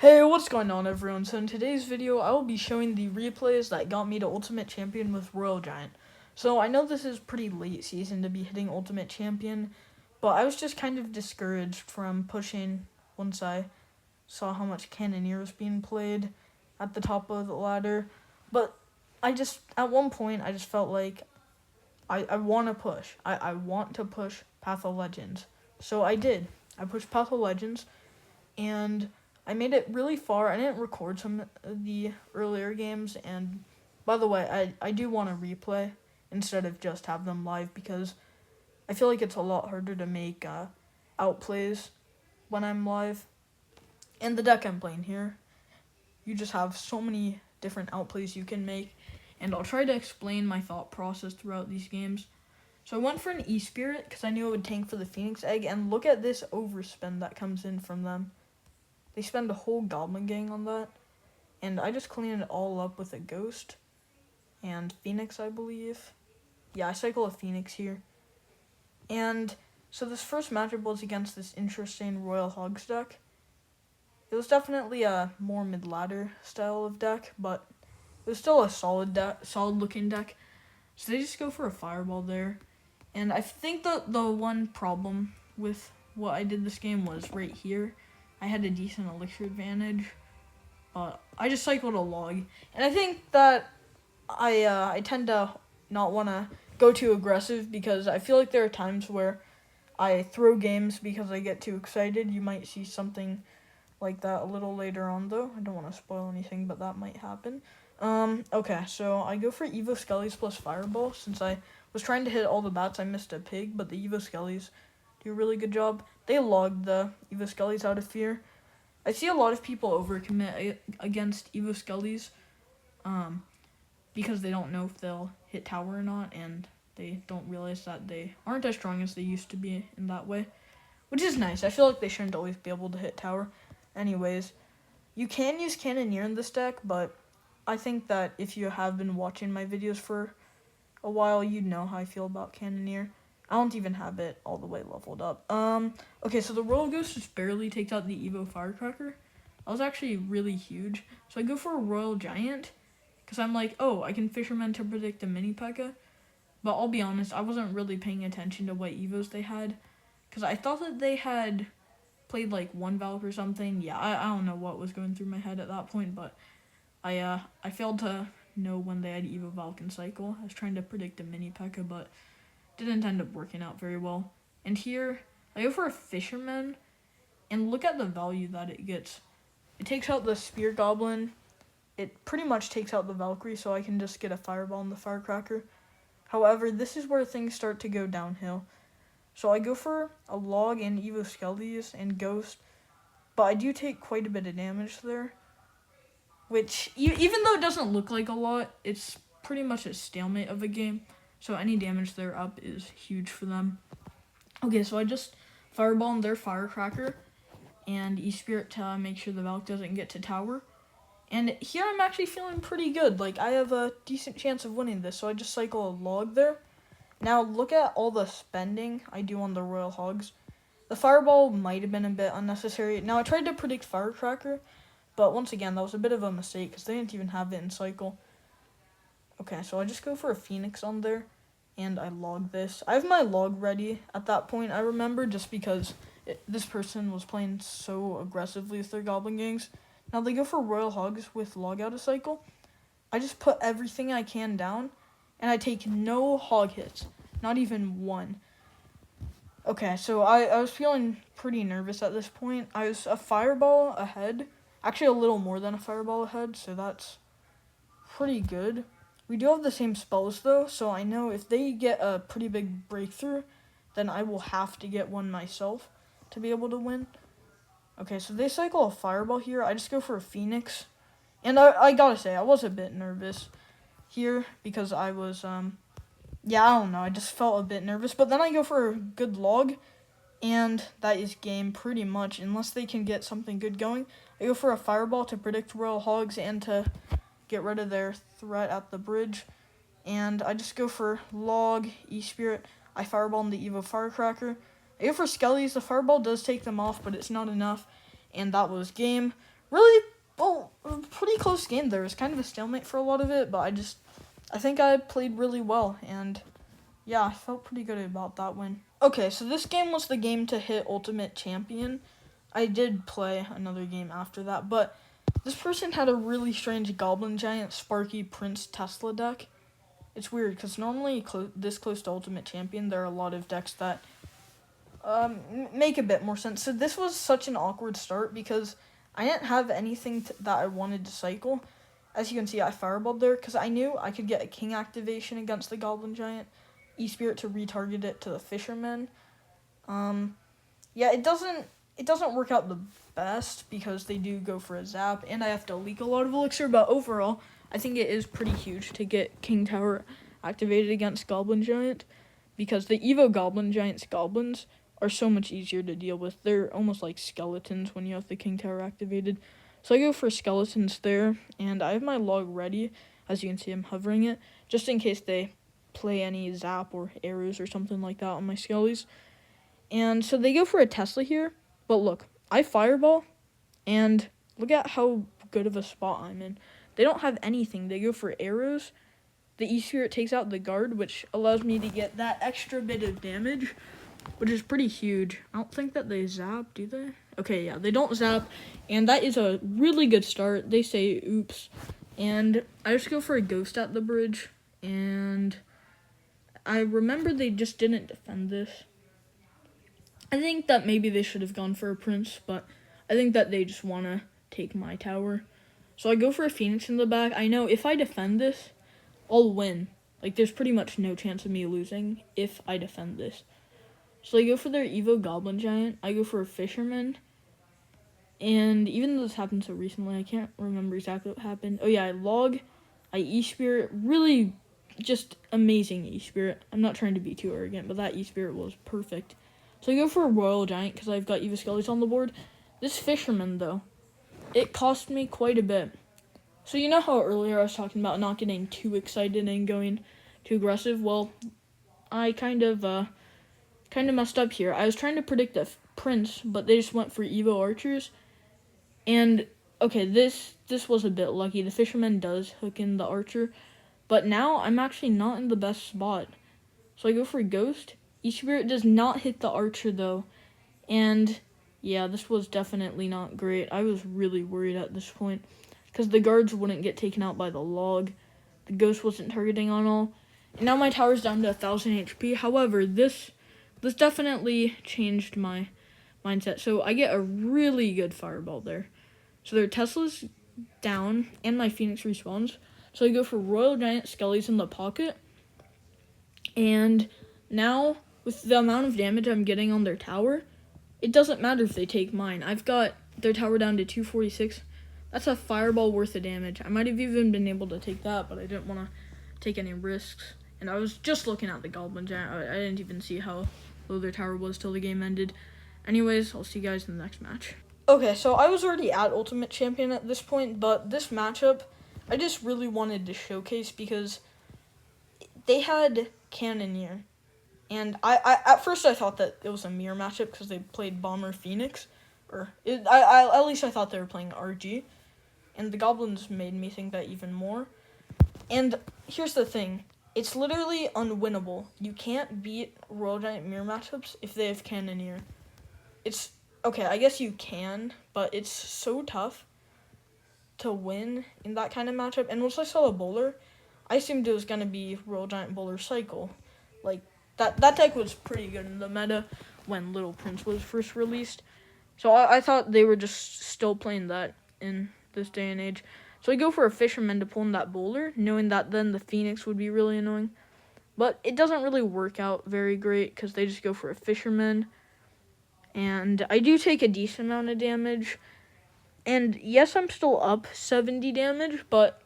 Hey, what's going on everyone? So in today's video, I will be showing the replays that got me to Ultimate Champion with Royal Giant. So I know this is pretty late season to be hitting Ultimate Champion, but I was just kind of discouraged from pushing once I saw how much Cannoneer was being played at the top of the ladder. But at one point, I just felt like I want to push. I want to push Path of Legends. So I did. I pushed Path of Legends, and I made it really far. I didn't record some of the earlier games, and by the way, I do want to replay instead of just have them live because I feel like it's a lot harder to make outplays when I'm live. And the deck I'm playing here, you just have so many different outplays you can make, and I'll try to explain my thought process throughout these games. So I went for an E-Spirit because I knew it would tank for the Phoenix Egg, and look at this overspend that comes in from them. They spend a whole Goblin Gang on that, and I just clean it all up with a Ghost and Phoenix, I believe. Yeah, I cycle a Phoenix here. And so this first matchup was against this interesting Royal Hogs deck. It was definitely a more mid-ladder style of deck, but it was still a solid-looking deck. So they just go for a Fireball there. And I think the one problem with what I did this game was right here. I had a decent elixir advantage, but I just cycled a log. And I think that I tend to not want to go too aggressive because I feel like there are times where I throw games because I get too excited. You might see something like that a little later on, though. I don't want to spoil anything, but that might happen. Okay, so I go for Evo Skellies plus Fireball. Since I was trying to hit all the bats, I missed a pig, but the Evo Skellies do a really good job. They logged the Evo Skellies out of fear. I see a lot of people overcommit against Evo Skellies because they don't know if they'll hit tower or not, and they don't realize that they aren't as strong as they used to be in that way, which is nice. I feel like they shouldn't always be able to hit tower. Anyways, you can use Cannoneer in this deck, but I think that if you have been watching my videos for a while, you'd know how I feel about Cannoneer. I don't even have it all the way leveled up. Okay, so the Royal Ghost just barely takes out the Evo Firecracker. That was actually really huge. So I go for a Royal Giant, because I'm like, oh, I can Fisherman to predict a mini P.E.K.K.A. But I'll be honest, I wasn't really paying attention to what Evos they had, because I thought that they had played like one Valk or something. Yeah, I don't know what was going through my head at that point, but I failed to know when they had Evo Valk in cycle. I was trying to predict a mini P.E.K.K.A, but didn't end up working out very well. And here, I go for a Fisherman, and look at the value that it gets. It takes out the Spear Goblin. It pretty much takes out the Valkyrie, so I can just get a Fireball in the Firecracker. However, this is where things start to go downhill. So I go for a Log and Evo Skellies and Ghost, but I do take quite a bit of damage there, which, even though it doesn't look like a lot, it's pretty much a stalemate of a game. So any damage there up is huge for them. Okay, so I just Fireball in their Firecracker and E-Spirit to make sure the Valk doesn't get to tower. And here I'm actually feeling pretty good. Like, I have a decent chance of winning this, so I just cycle a log there. Now, look at all the spending I do on the Royal Hogs. The Fireball might have been a bit unnecessary. Now, I tried to predict Firecracker, but once again, that was a bit of a mistake because they didn't even have it in cycle. Okay, so I just go for a Phoenix on there, and I log this. I have my log ready at that point, I remember, just because this person was playing so aggressively with their Goblin Gangs. Now they go for Royal Hogs with log out of cycle. I just put everything I can down, and I take no hog hits, not even one. Okay, so I was feeling pretty nervous at this point. I was a Fireball ahead, actually a little more than a Fireball ahead, so that's pretty good. We do have the same spells, though, so I know if they get a pretty big breakthrough, then I will have to get one myself to be able to win. Okay, so they cycle a Fireball here. I just go for a Phoenix. And I gotta say, I was a bit nervous here because I was, yeah, I don't know. I just felt a bit nervous. But then I go for a good log, and that is game pretty much, unless they can get something good going. I go for a Fireball to predict Royal Hogs and to get rid of their threat at the bridge. And I just go for log, E-Spirit. I Fireball in the Evo Firecracker. I go for Skellies. The Fireball does take them off, but it's not enough. And that was game. really, well, a pretty close game there. It was kind of a stalemate for a lot of it, but I think I played really well, and yeah, I felt pretty good about that win. Okay, so this game was the game to hit Ultimate Champion. I did play another game after that, but this person had a really strange Goblin Giant Sparky Prince Tesla deck. It's weird, because normally this close to Ultimate Champion, there are a lot of decks that make a bit more sense. So this was such an awkward start, because I didn't have anything that I wanted to cycle. As you can see, I fireballed there, because I knew I could get a King activation against the Goblin Giant, E-Spirit to retarget it to the Fisherman. Yeah, it doesn't work out the best, because they do go for a zap, and I have to leak a lot of elixir, but overall, I think it is pretty huge to get King Tower activated against Goblin Giant, because the Evo Goblin Giant's goblins are so much easier to deal with. They're almost like skeletons when you have the King Tower activated. So I go for skeletons there, and I have my log ready. As you can see, I'm hovering it, just in case they play any zap or arrows or something like that on my skellies. And so they go for a Tesla here, but look, I fireball, and look at how good of a spot I'm in. They don't have anything. They go for arrows. The E-Spirit takes out the guard, which allows me to get that extra bit of damage, which is pretty huge. I don't think that they zap, do they? Okay, yeah, they don't zap, and that is a really good start. They say, oops, and I just go for a ghost at the bridge, and I remember they just didn't defend this. I think that maybe they should have gone for a prince, but I think that they just want to take my tower. So I go for a phoenix in the back. I know if I defend this, I'll win. Like, there's pretty much no chance of me losing if I defend this. So I go for their Evo Goblin Giant. I go for a Fisherman. And even though this happened so recently, I can't remember exactly what happened. Oh yeah, I log, I E-Spirit. Really just amazing E-Spirit. I'm not trying to be too arrogant, but that E-Spirit was perfect. So I go for a Royal Giant because I've got Evo Skellies on the board. This Fisherman, though, it cost me quite a bit. So you know how earlier I was talking about not getting too excited and going too aggressive? Well, I kind of messed up here. I was trying to predict a prince, but they just went for Evo archers. And, okay, this was a bit lucky. The Fisherman does hook in the archer, but now I'm actually not in the best spot. So I go for a ghost. E-Spirit does not hit the archer, though. And, yeah, this was definitely not great. I was really worried at this point, because the guards wouldn't get taken out by the log. The ghost wasn't targeting on all. And now my tower's down to 1,000 HP. However, this definitely changed my mindset. So I get a really good fireball there. So their Tesla's down, and my Phoenix respawns. So I go for Royal Giant Skellies in the pocket. And now, with the amount of damage I'm getting on their tower, it doesn't matter if they take mine. I've got their tower down to 246. That's a fireball worth of damage. I might have even been able to take that, but I didn't want to take any risks. And I was just looking at the Goblin Giant. I didn't even see how low their tower was till the game ended. Anyways, I'll see you guys in the next match. Okay, so I was already at Ultimate Champion at this point, but this matchup, I just really wanted to showcase because they had Cannoneer. And I at first I thought that it was a mirror matchup because they played Bomber Phoenix. At least I thought they were playing RG. And the Goblins made me think that even more. And here's the thing. It's literally unwinnable. You can't beat Royal Giant mirror matchups if they have Cannoneer. It's, okay, I guess you can, but it's so tough to win in that kind of matchup. And once I saw the bowler, I assumed it was going to be Royal Giant Bowler Cycle. Like, that deck was pretty good in the meta when Little Prince was first released. So I thought they were just still playing that in this day and age. So I go for a Fisherman to pull in that bowler, knowing that then the Phoenix would be really annoying. But it doesn't really work out very great because they just go for a Fisherman. And I do take a decent amount of damage. And yes, I'm still up 70 damage, but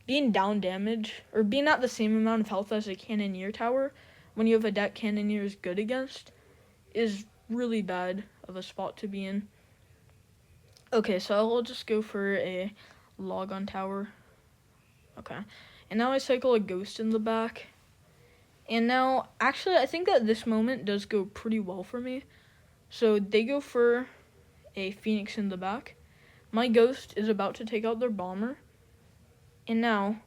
being down damage, or being at the same amount of health as a Cannoneer tower, when you have a deck Cannoneer is good against, is really bad of a spot to be in. Okay, so I'll just go for a log on tower. Okay. And now I cycle a ghost in the back. And now, actually, I think that this moment does go pretty well for me. So they go for a Phoenix in the back. my Ghost is about to take out their Bomber. And now,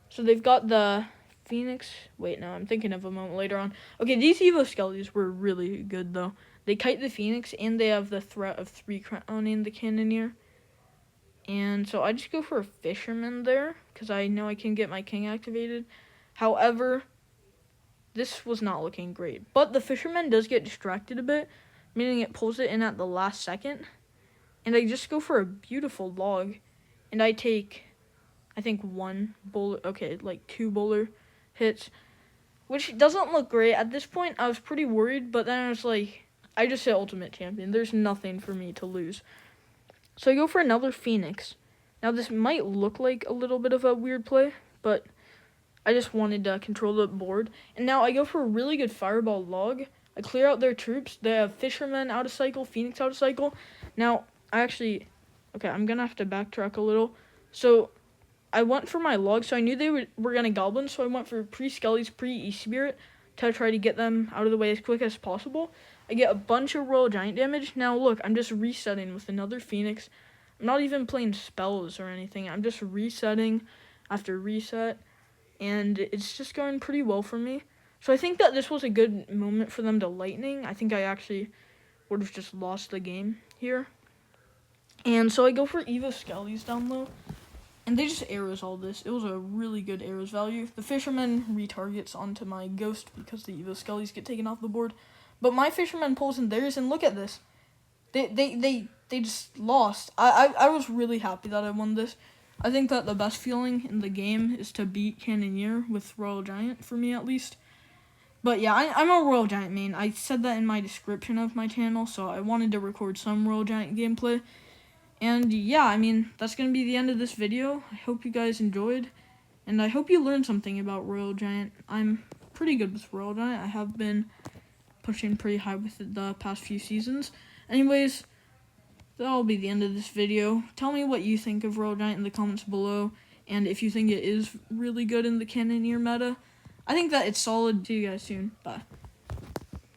so they've got the Phoenix. Wait, no, I'm thinking of a moment later on. Okay, these Evo Skellies were really good, though. They kite the Phoenix, and they have the threat of 3 crowning the Cannoneer. And so I just go for a Fisherman there, because I know I can get my King activated. However, this was not looking great. But the Fisherman does get distracted a bit, meaning it pulls it in at the last second. And I just go for a beautiful log. And I take, I think, 1 bowler, okay, like 2 bowler hits, which doesn't look great. At this point, I was pretty worried, but then I was like, I just hit Ultimate Champion. There's nothing for me to lose. So I go for another Phoenix. Now, this might look like a little bit of a weird play, but I just wanted to control the board. And now I go for a really good Fireball log. I clear out their troops. They have Fisherman out of cycle, Phoenix out of cycle. Now, I actually, okay, I'm going to have to backtrack a little. So I went for my log, so I knew they were going to Goblin, so I went for pre-Skellies, pre-E-Spirit to try to get them out of the way as quick as possible. I get a bunch of Royal Giant damage. Now, look, I'm just resetting with another Phoenix. I'm not even playing spells or anything. I'm just resetting after reset, and it's just going pretty well for me. So I think that this was a good moment for them to Lightning. I think I actually would have just lost the game here. And so I go for Evo Skellies down low, and they just arrows all this. It was a really good arrows value. The Fisherman retargets onto my Ghost because the Evo Skellies get taken off the board. But my Fisherman pulls in theirs, and look at this. They just lost. I was really happy that I won this. I think that the best feeling in the game is to beat Cannoneer with Royal Giant, for me at least. But yeah, I'm a Royal Giant main. I said that in my description of my channel, so I wanted to record some Royal Giant gameplay. And yeah, I mean, that's going to be the end of this video. I hope you guys enjoyed, and I hope you learned something about Royal Giant. I'm pretty good with Royal Giant. I have been pushing pretty high with it the past few seasons. Anyways, that'll be the end of this video. Tell me what you think of Royal Giant in the comments below, and if you think it is really good in the Cannoneer meta. I think that it's solid. See you guys soon. Bye.